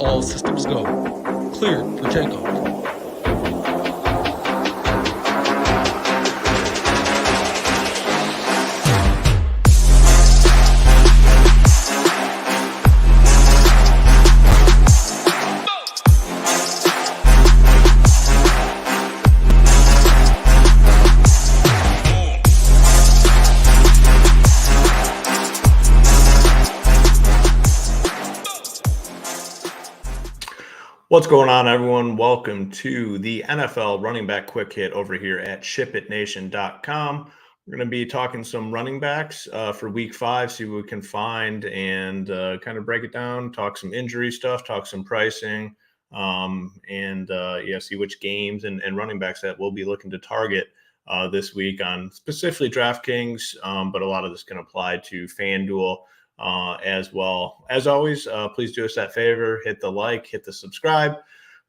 All systems go. Clear for takeoff. What's going on, everyone? Welcome to the NFL Running Back Quick Hit over here at SHIPITNation.com. We're going to be talking some running backs for Week 5, see what we can find, and kind of break it down, talk some injury stuff, talk some pricing, see which games and running backs that we'll be looking to target this week on specifically DraftKings, but a lot of this can apply to FanDuel as well. As always, please do us that favor, hit the like, hit the subscribe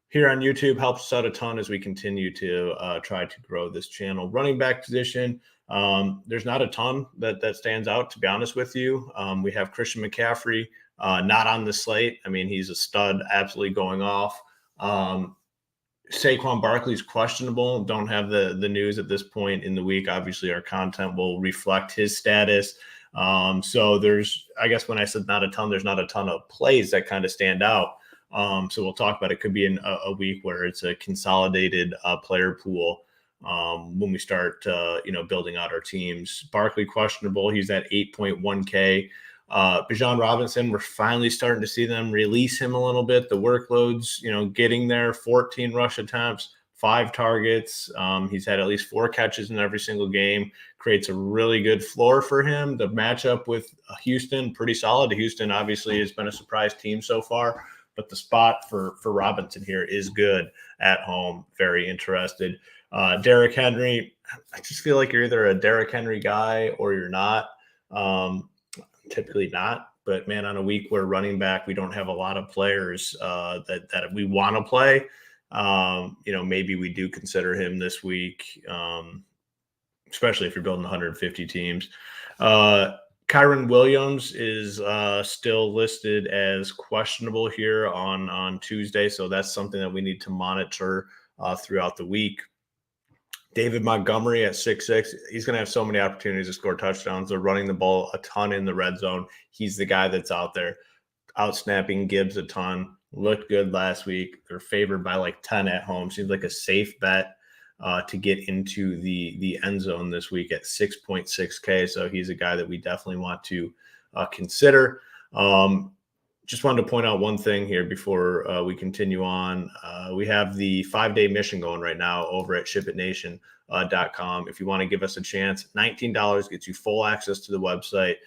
here on YouTube. Helps us out a ton as we continue to try to grow this channel. Running back position, there's not a ton that stands out, to be honest with you. We have Christian McCaffrey not on the slate. I mean, he's a stud, absolutely going off. Saquon Barkley's questionable. Don't have the news at this point in the week. Obviously, our content will reflect his status. So there's, I guess when I said not a ton, there's not a ton of plays that kind of stand out. So we'll talk about it. Could be in a week where it's a consolidated player pool when we start, building out our teams. Barkley questionable. He's at 8.1K. Bijan Robinson, we're finally starting to see them release him a little bit. The workload's, getting there. 14 rush attempts, 5 targets. He's had at least 4 catches in every single game. Creates a really good floor for him. The matchup with Houston, pretty solid. Houston obviously has been a surprise team so far, but the spot for Robinson here is good at home. Very interested. Derrick Henry, I just feel like you're either a Derrick Henry guy or you're not. Typically not. But, man, on a week where running back, we don't have a lot of players that we want to play. Maybe we do consider him this week, especially if you're building 150 teams. Kyron Williams is still listed as questionable here on Tuesday, so that's something that we need to monitor throughout the week. David Montgomery at 6'6", he's going to have so many opportunities to score touchdowns. They're running the ball a ton in the red zone. He's the guy that's out there out-snapping Gibbs a ton. Looked good last week. They're favored by like 10 at home. Seems like a safe bet to get into the end zone this week at 6.6K. So he's a guy that we definitely want to consider. Just wanted to point out one thing here before we continue on. We have the 5-day mission going right now over at SHIPITNation.com. If you want to give us a chance, $19 gets you full access to the website.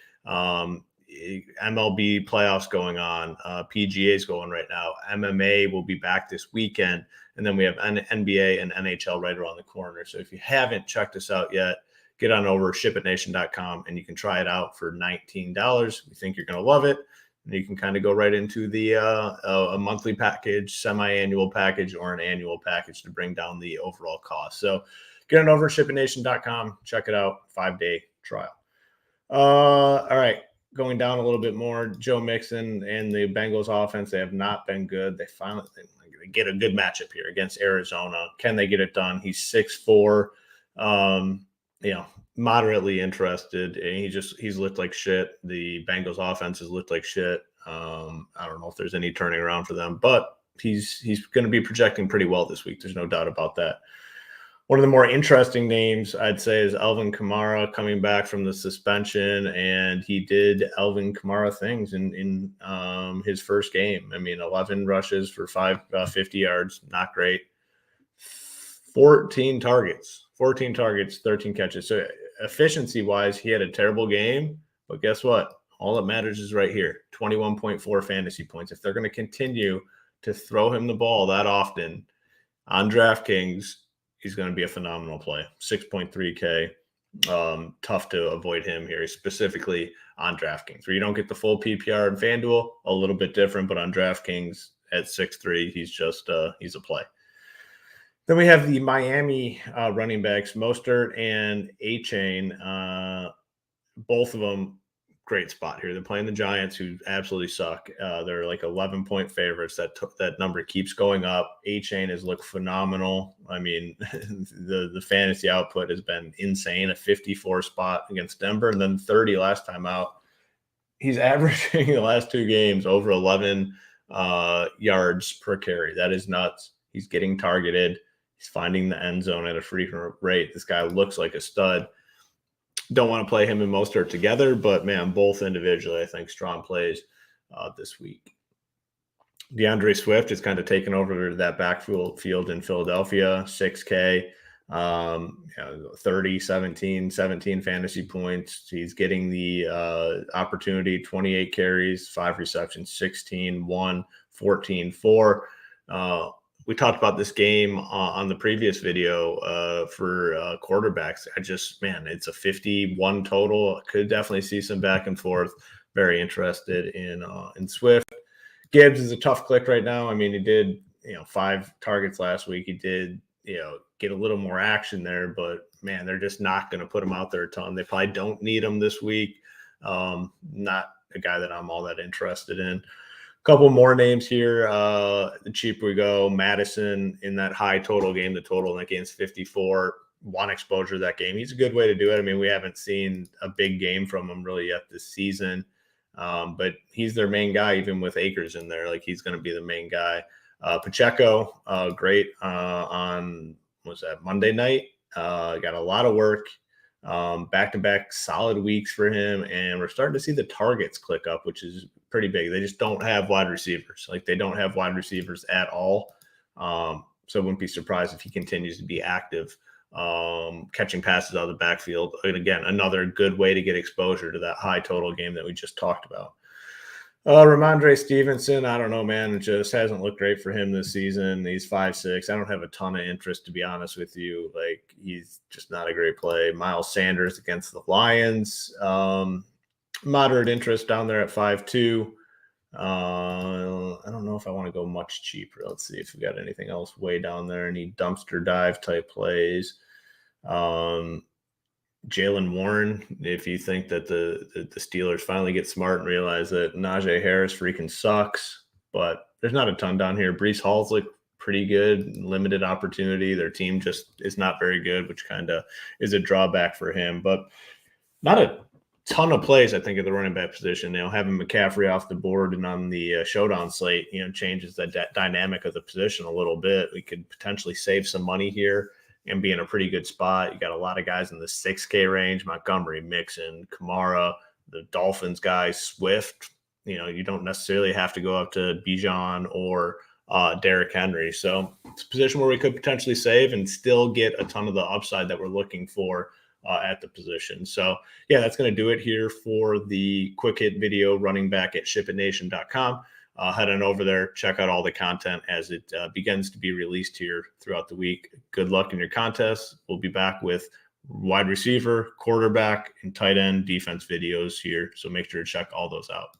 MLB playoffs going on, PGA is going right now. MMA will be back this weekend, and then we have NBA and NHL right around the corner. So if you haven't checked us out yet, get on over SHIPITNation.com and you can try it out for $19. We think you're going to love it, and you can kind of go right into the a monthly package, semi-annual package, or an annual package to bring down the overall cost. So get on over SHIPITNation.com, check it out, 5-day trial. All right, going down a little bit more, Joe Mixon and the Bengals offense, they have not been good. They finally get a good matchup here against Arizona. Can they get it done? He's 6'4", moderately interested. And he's looked like shit. The Bengals offense has looked like shit. I don't know if there's any turning around for them, but he's going to be projecting pretty well this week. There's no doubt about that. One of the more interesting names, I'd say, is Alvin Kamara coming back from the suspension, and he did Alvin Kamara things in his first game. I mean, 11 rushes for 50 yards, not great. 14 targets, 13 catches. So efficiency-wise, he had a terrible game, but guess what? All that matters is right here, 21.4 fantasy points. If they're going to continue to throw him the ball that often on DraftKings, he's going to be a phenomenal play. 6.3K. Tough to avoid him here, specifically on DraftKings, where you don't get the full PPR and FanDuel. A little bit different, but on DraftKings at 6'3", he's just he's a play. Then we have the Miami running backs, Mostert and A-Chain. Both of them great spot here. They're playing the Giants, who absolutely suck. They're like 11-point favorites. That number keeps going up. A-Chain has looked phenomenal. I mean, the fantasy output has been insane. A 54 spot against Denver, and then 30 last time out. He's averaging the last 2 games over 11 yards per carry. That is nuts. He's getting targeted. He's finding the end zone at a frequent rate. This guy looks like a stud. Don't want to play him and Mostert together, but man, both individually, I think strong plays this week. DeAndre Swift is kind of taken over that backfield in Philadelphia, 6K, 30, 17 fantasy points. He's getting the opportunity, 28 carries, 5 receptions, 16, 1, 14, 4. We talked about this game on the previous video for quarterbacks. It's a 51 total. Could definitely see some back and forth. Very interested in Swift. Gibbs is a tough click right now. I mean, he did 5 targets last week. He did get a little more action there, but man, they're just not going to put him out there a ton. They probably don't need him this week. Not a guy that I'm all that interested in. Couple more names here. The cheaper we go, Madison in that high total game. The total in that game's 54. Want exposure to that game. He's a good way to do it. I mean, we haven't seen a big game from him really yet this season, but he's their main guy, even with Akers in there. Like, he's going to be the main guy. Pacheco, great on Monday night. Got a lot of work. Back-to-back solid weeks for him, and we're starting to see the targets click up, which is pretty big. They just don't have wide receivers. Like, they don't have wide receivers at all. So I wouldn't be surprised if he continues to be active, catching passes out of the backfield. And again, another good way to get exposure to that high total game that we just talked about. Ramondre Stevenson, I don't know, man. It just hasn't looked great for him this season. He's 5'6". I don't have a ton of interest, to be honest with you. Like, he's just not a great play. Miles Sanders against the Lions. Moderate interest down there at 5'2". I don't know if I want to go much cheaper. Let's see if we got anything else way down there. Any dumpster dive type plays. Jaylen Warren, if you think that the Steelers finally get smart and realize that Najee Harris freaking sucks, but there's not a ton down here. Breece Hall's look pretty good, limited opportunity. Their team just is not very good, which kind of is a drawback for him, but not a ton of plays, I think, at the running back position. Having McCaffrey off the board and on the showdown slate, changes the dynamic of the position a little bit. We could potentially save some money here and be in a pretty good spot. You got a lot of guys in the 6K range: Montgomery, Mixon, Kamara, the Dolphins guys, Swift. You don't necessarily have to go up to Bijan or Derrick Henry. So it's a position where we could potentially save and still get a ton of the upside that we're looking for at the position. So yeah, that's going to do it here for the quick hit video running back at SHIPITNation.com. Head on over there, check out all the content as it begins to be released here throughout the week. Good luck in your contests. We'll be back with wide receiver, quarterback, and tight end defense videos here. So make sure to check all those out.